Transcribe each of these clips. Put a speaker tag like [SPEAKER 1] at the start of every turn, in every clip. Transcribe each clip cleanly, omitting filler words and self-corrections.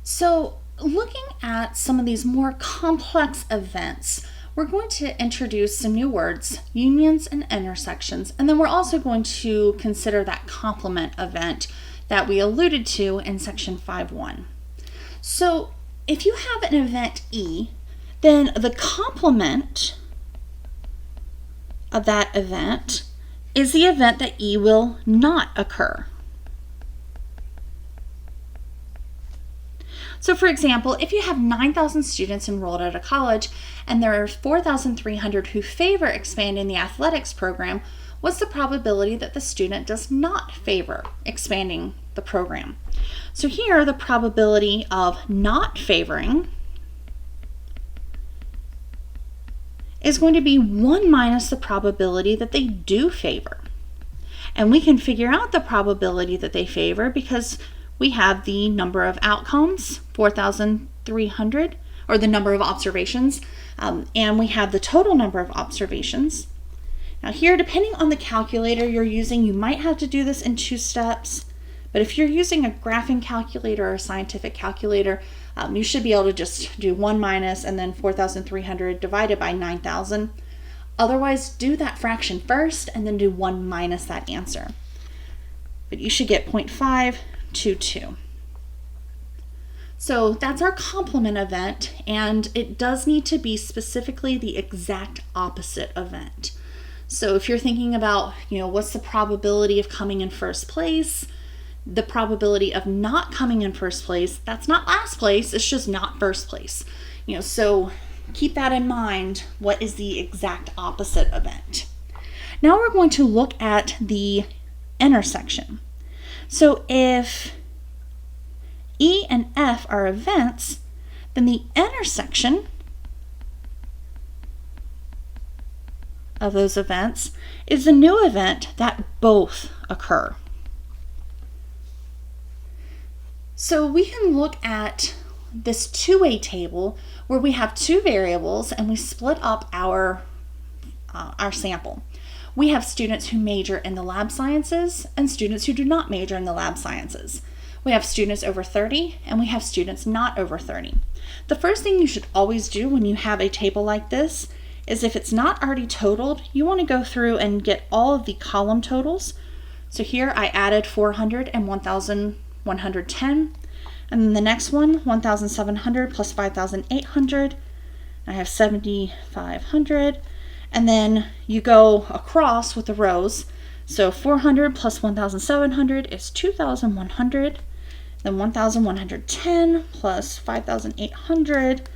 [SPEAKER 1] So, looking at some of these more complex events, we're going to introduce some new words, unions and intersections, and then we're also going to consider that complement event that we alluded to in section 5.1. So, if you have an event E, then the complement of that event is the event that E will not occur. So for example, if you have 9,000 students enrolled at a college and there are 4,300 who favor expanding the athletics program, what's the probability that the student does not favor expanding the program? So here, the probability of not favoring is going to be 1 minus the probability that they do favor. And we can figure out the probability that they favor because we have the number of outcomes, 4,300, or the number of observations, and we have the total number of observations. Now here, depending on the calculator you're using, you might have to do this in 2 steps, but if you're using a graphing calculator or a scientific calculator, you should be able to just do 1 minus and then 4,300 divided by 9,000. Otherwise, do that fraction first and then do 1 minus that answer. But you should get 0.522. So that's our complement event, and it does need to be specifically the exact opposite event. So if you're thinking about, what's the probability of coming in first place, the probability of not coming in first place, that's not last place, it's just not first place. So keep that in mind. What is the exact opposite event? Now we're going to look at the intersection. So if E and F are events, then the intersection of those events is the new event that both occur. So we can look at this two-way table where we have 2 variables and we split up our sample. We have students who major in the lab sciences and students who do not major in the lab sciences. We have students over 30 and we have students not over 30. The first thing you should always do when you have a table like this is, if it's not already totaled, you want to go through and get all of the column totals. So here I added 400 and 1,110. And then the next one, 1,700 plus 5,800. I have 7,500. And then you go across with the rows. So 400 plus 1,700 is 2,100. Then 1,110 plus 5,800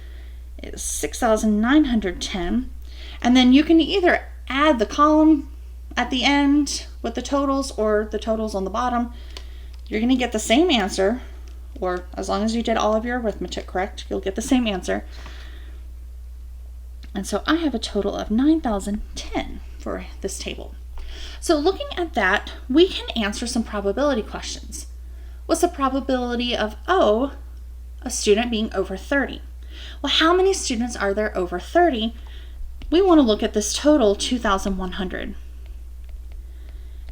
[SPEAKER 1] is 6,910. And then you can either add the column at the end with the totals or the totals on the bottom. You're going to get the same answer, or as long as you did all of your arithmetic correct, you'll get the same answer. And so I have a total of 9,010 for this table. So looking at that, we can answer some probability questions. What's the probability of O, a student being over 30? Well, how many students are there over 30? We want to look at this total 2,100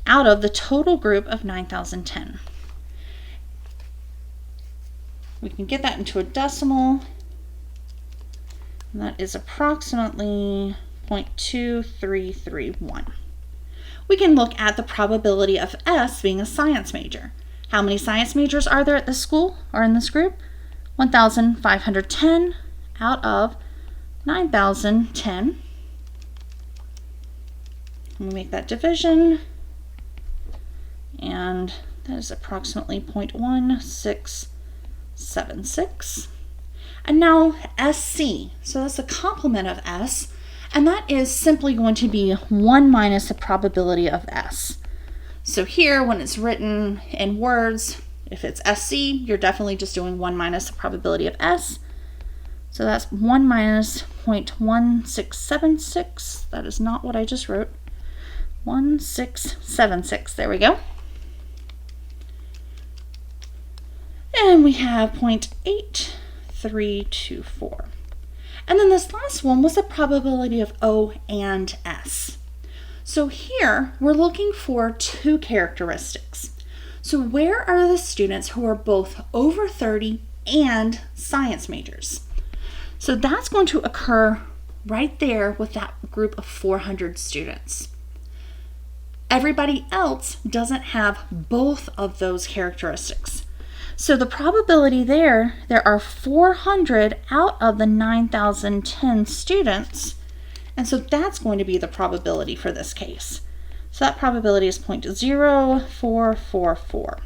[SPEAKER 1] out of the total group of 9,010. We can get that into a decimal, and that is approximately 0.2331. We can look at the probability of S being a science major. How many science majors are there at this school or in this group? 1,510 out of 9,010. We make that division, and that is approximately 0.1676. And now SC, so that's the complement of S, and that is simply going to be 1 minus the probability of S. So here, when it's written in words, if it's SC, you're definitely just doing 1 minus the probability of S. So that's 1 minus 0.1676. That is not what I just wrote. 1676, there we go. And we have 0.8324. And then this last one was the probability of O and S. So here we're looking for 2 characteristics. So where are the students who are both over 30 and science majors. So that's going to occur right there with that group of 400 students. Everybody else doesn't have both of those characteristics. So the probability there are 400 out of the 9,010 students, and so that's going to be the probability for this case. So that probability is 0.0444.